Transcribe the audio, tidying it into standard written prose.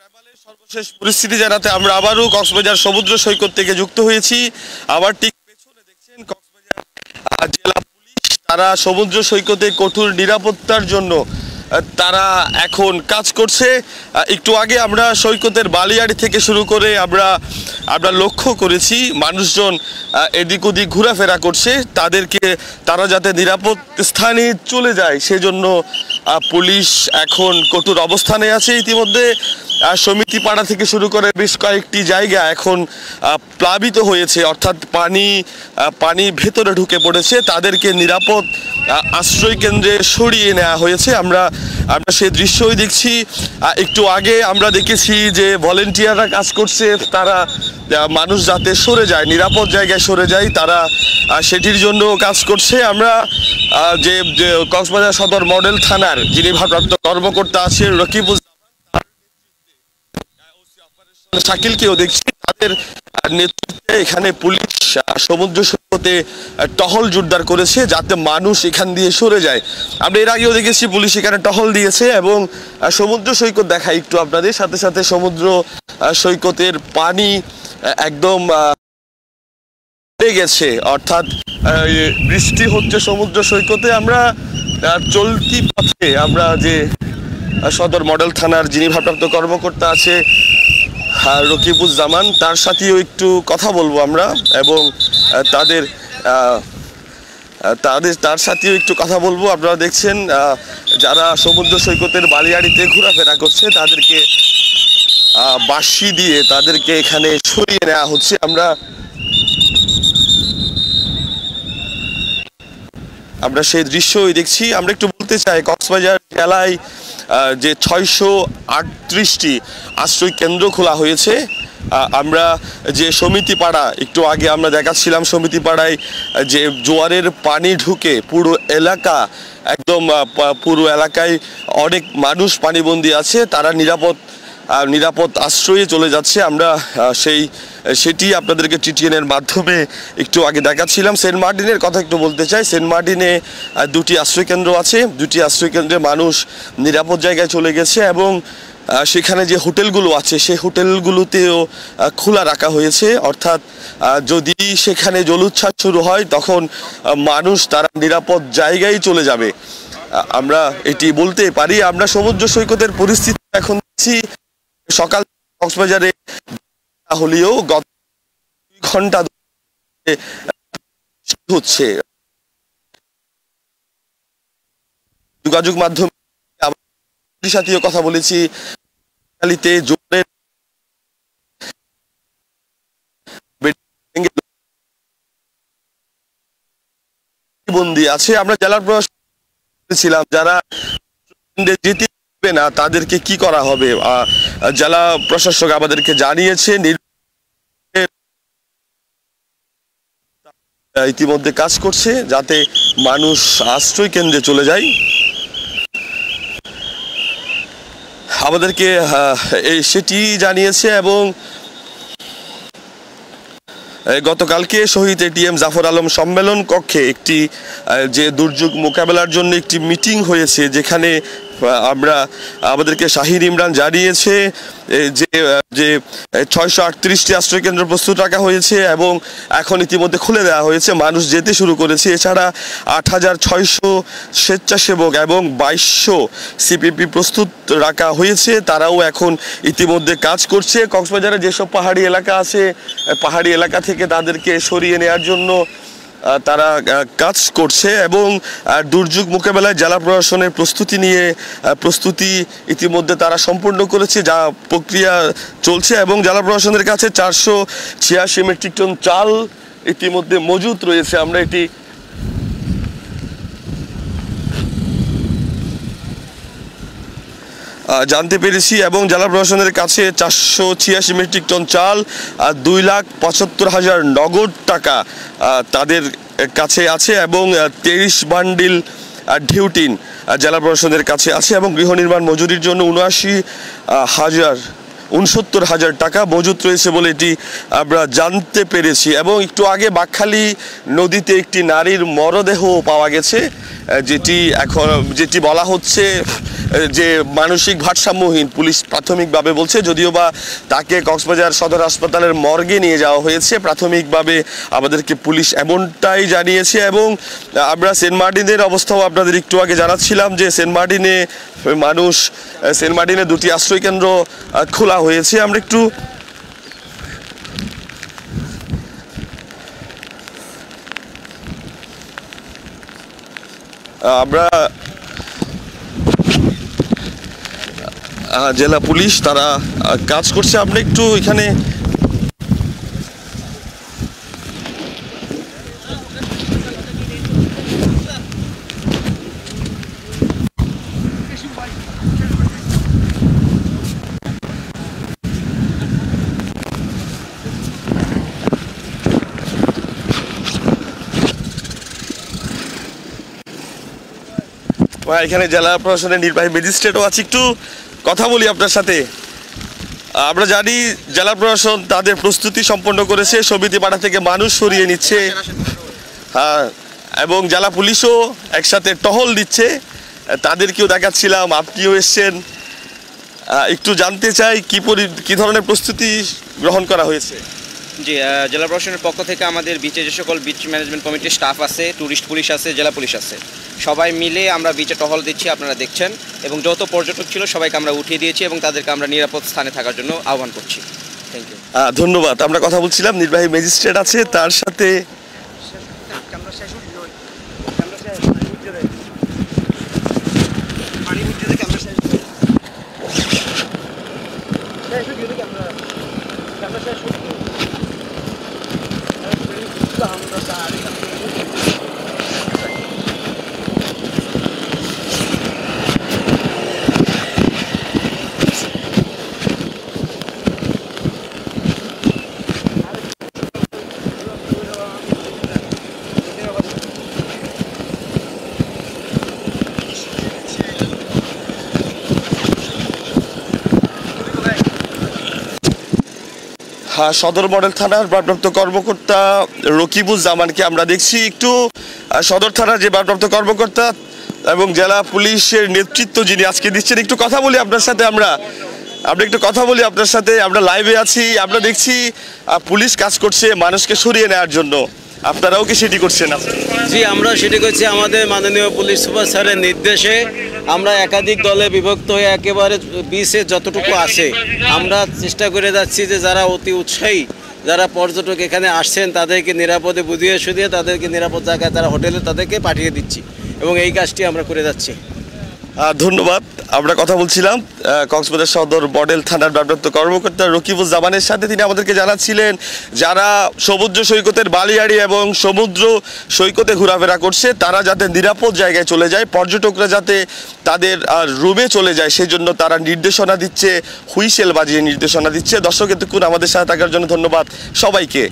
ট্রাভেলের সর্বশেষ পরিস্থিতি জানাতে আমরা আবারও কক্সবাজার সমুদ্র সৈকত থেকে যুক্ত হয়েছি। আবার ঠিক পেছনে দেখছেন কক্সবাজার জেলা পুলিশ, তারা সমুদ্র সৈকতে কঠোর নিরাপত্তার জন্য তারা এখন কাজ করছে। একটু আগে আমরা সৈকতের বালিয়াড়ি থেকে শুরু করে আমরা লক্ষ্য করেছি মানুষজন এদিক ওদিক ঘোরাফেরা করছে, তারা যাতে নিরাপদ স্থানে চলে যায় সেজন্য পুলিশ এখন কঠোর অবস্থানে আছে। ইতিমধ্যে সমিতি পাড়া থেকে শুরু করে বেশ কয়েকটি জায়গা এখন প্লাবিত হয়েছে, অর্থাৎ পানি ভেতরে ঢুকে পড়েছে, তাদেরকে নিরাপদ আশ্রয় কেন্দ্রে সরিয়ে নেওয়া হয়েছে। আমরা সেই দৃশ্যই দেখছি। একটু আগে আমরা দেখেছি যে ভলেন্টিয়াররা কাজ করছে, তারা মানুষ যাতে সরে যায়, নিরাপদ জায়গায় সরে যায়, তারা সেটির জন্য কাজ করছে। আমরা যে কক্সবাজার সদর মডেল থানার যিনি ভারপ্রাপ্ত কর্মকর্তা আছে রকিবুল শাকিলকেও দেখছি, তাদের নেতৃত্বে এখানে পুলিশ সমুদ্র সৈকতে টহল জোরদার করেছে যাতে মানুষ এখান দিয়ে সরে যায়। আমরা এর আগেও দেখেছি পুলিশ এখানে টহল দিয়েছে এবং সমুদ্র সৈকত দেখাই একটু আপনাদের, সাথে সাথে সমুদ্র সৈকতের পানি একদম বেড়ে গেছে, অর্থাৎ বৃষ্টি হচ্ছে সমুদ্র সৈকতে। আমরা চলতি পথে আমরা যে সদর মডেল থানার যিনি ভারপ্রাপ্ত কর্মকর্তা আছে রকিবুজ্জামান, তার সাথেও একটু কথা বলবো আমরা এবং তার সাথেও একটু কথা বলবো। আপনারা দেখছেন যারা সমুদ্র সৈকতের বালিয়াড়িতে ঘোরাফেরা করছে তাদেরকে বাঁশি দিয়ে তাদেরকে এখানে সরিয়ে নেওয়া হচ্ছে। আমরা সেই দৃশ্যই দেখছি। আমরা একটু বলতে চাই কক্সবাজার জেলায় যে 638টি আশ্রয় কেন্দ্র খোলা হয়েছে। আমরা যে সমিতি পাড়া একটু আগে আমরা দেখাচ্ছিলাম, সমিতি পাড়ায় যে জোয়ারের পানি ঢুকে পুরো এলাকায় অনেক মানুষ পানিবন্দী আছে, তারা নিরাপদ আশ্রয়ে চলে যাচ্ছে। আমরা সেটি আপনাদেরকে টিটিএনের মাধ্যমে একটু আগে দেখাচ্ছিলাম। সেন্ট মার্টিনের কথা একটু বলতে চাই। সেন্ট মার্টিনে 2টি আশ্রয়কেন্দ্র আছে, 2টি আশ্রয়কেন্দ্রে মানুষ নিরাপদ জায়গায় চলে গেছে এবং সেখানে যে হোটেলগুলো আছে সেই হোটেলগুলোতেও খোলা রাখা হয়েছে, অর্থাৎ যদি সেখানে জলোচ্ছ্বাস শুরু হয় তখন মানুষ তারা নিরাপদ জায়গায় চলে যাবে, আমরা এটি বলতে পারি। আমরা সমুদ্র সৈকতের পরিস্থিতি এখন দেখছি, সকাল কক্সবাজারে হলেও গত 2 ঘন্টা হচ্ছে। যোগাযোগ মাধ্যমে সাথেও কথা বলেছি, জোরের বন্দি আছে। আমরা জেলার প্রশাসন ছিলাম, যারা যেতে পারবে না তাদেরকে কি করা হবে, জেলা প্রশাসক আমাদেরকে জানিয়েছে ইতিমধ্যে কাজ করছে যাতে মানুষ আশ্রয় কেন্দ্রে চলে যায়। আমাদেরকে সেটি জানিয়েছে এবং গতকালকে শহীদ এটিএম জাফর আলম সম্মেলন কক্ষে একটি যে দুর্যোগ মোকাবেলার জন্য একটি মিটিং হয়েছে, যেখানে আমাদেরকে শাহিন ইমরান জানিয়েছে যে 638টি আশ্রয়কেন্দ্র প্রস্তুত রাখা হয়েছে এবং এখন ইতিমধ্যে খুলে দেওয়া হয়েছে, মানুষ যেতে শুরু করেছে। এছাড়া 8600 স্বেচ্ছাসেবক এবং 2200 সিপিপি প্রস্তুত রাখা হয়েছে, তারাও এখন ইতিমধ্যে কাজ করছে। কক্সবাজারে যেসব পাহাড়ি এলাকা আছে, পাহাড়ি এলাকা থেকে তাদেরকে সরিয়ে নেওয়ার জন্য তারা কাজ করছে এবং দুর্যোগ মোকাবেলায় জেলা প্রশাসনের প্রস্তুতি ইতিমধ্যে তারা সম্পূর্ণ করেছে, যা প্রক্রিয়া চলছে এবং জেলা প্রশাসনের কাছে 486 মেট্রিক টন চাল ইতিমধ্যে মজুত রয়েছে, আমরা এটি জানতে পেরেছি। এবং জেলা প্রশাসনের কাছে 486 মেট্রিক টন চাল আর 2,75,000 নগদ টাকা তাদের কাছে আছে এবং 23 বান্ডিল ডিউটিন জেলা প্রশাসনের কাছে আছে এবং গৃহ নির্মাণ মজুরির জন্য 69,000 টাকা মজুত রয়েছে বলে এটি আমরা জানতে পেরেছি। এবং একটু আগে বাকখালী নদীতে একটি নারীর মরদেহ পাওয়া গেছে, যেটি বলা হচ্ছে যে মানসিক ভারসাম্যহীন পুলিশ প্রাথমিকভাবে বলছে, যদিও বা তাকে কক্সবাজার সদর হাসপাতালের মর্গে নিয়ে যাওয়া হয়েছে প্রাথমিকভাবে আমাদেরকে পুলিশ এমনটাই জানিয়েছে। এবং আমরা সেন্ট মার্টিনের অবস্থাও আপনাদের একটু আগে জানাচ্ছিলাম যে সেন্ট মার্টিনে দুটি আশ্রয়কেন্দ্র খোলা হয়েছে। আমরা একটু জেলা পুলিশ তারা কাজ করছে। আমরা একটু এখানে এখানে জেলা প্রশাসনের নির্বাহী ম্যাজিস্ট্রেটও আছে, একটু কথা বলি আপনার সাথে। আমরা জানি জেলা প্রশাসন তাদের প্রস্তুতি সম্পন্ন করেছে, সমিতিপাড়া থেকে মানুষ সরিয়ে নিচ্ছে, এবং জেলা পুলিশও একসাথে টহল দিচ্ছে। তাদেরকেও দেখাচ্ছিলাম, আপনিও এসছেন। একটু জানতে চাই কি ধরনের প্রস্তুতি গ্রহণ করা হয়েছে। জি, জেলা প্রশাসনের পক্ষ থেকে আমাদের বিচে যে সকল বিচ ম্যানেজমেন্ট কমিটির স্টাফ আছে, ট্যুরিস্ট পুলিশ আছে, জেলা পুলিশ আছে, সবাই মিলে আমরা বিচে টহল দিচ্ছি, আপনারা দেখছেন। এবং যত পর্যটক ছিল সবাইকে আমরা উঠিয়ে দিয়েছি এবং তাদেরকে আমরা নিরাপদ স্থানে থাকার জন্য আহ্বান করছি। Thank you. ধন্যবাদ। আমরা কথা বলছিলাম, নির্বাহী ম্যাজিস্ট্রেট আছে, তার সাথে সদর মডেল থানার ভারপ্রাপ্ত কর্মকর্তা রকিবুজ্জামানকে আমরা দেখছি। একটু সদর থানার যে ভারপ্রাপ্ত কর্মকর্তা এবং জেলা পুলিশের নেতৃত্ব যিনি আজকে দিচ্ছেন, একটু কথা বলি আপনার সাথে। আমরা একটু কথা বলি আপনার সাথে। আমরা লাইভে আছি, আমরা দেখছি পুলিশ কাজ করছে মানুষকে সরিয়ে নেওয়ার জন্য। আপনারাও কি সেটি করছেন? জি, আমরা সেটি করছি আমাদের মাননীয় পুলিশ সুপার স্যারের নির্দেশে। আমরা একাধিক দলে বিভক্ত হয়ে একেবারে বিচে যতটুকু আছে আমরা চেষ্টা করে যাচ্ছি যে যারা অতি উৎসাহী, যারা পর্যটক এখানে আসছেন তাদেরকে নিরাপদে বুঝিয়ে শুধিয়ে তাদেরকে নিরাপদ জায়গায় তারা হোটেলে তাদেরকে পাঠিয়ে দিচ্ছি এবং এই কাজটি আমরা করে যাচ্ছি। ধন্যবাদ। আমরা কথা বলছিলাম কক্সবাজার সদর মডেল থানার ভারপ্রাপ্ত কর্মকর্তা রকিবুজ্জামানের সাথে। তিনি আমাদেরকে জানাচ্ছিলেন যারা সমুদ্র সৈকতের বালিয়াড়ি এবং সমুদ্র সৈকতে ঘোরাফেরা করছে তারা যাতে নিরাপদ জায়গায় চলে যায়, পর্যটকরা যাতে তাদের রুমে চলে যায়, সেই জন্য তারা নির্দেশনা দিচ্ছে, হুইসেল বাজিয়ে নির্দেশনা দিচ্ছে। দর্শক, এতক্ষণ আমাদের সাথে থাকার জন্য ধন্যবাদ সবাইকে।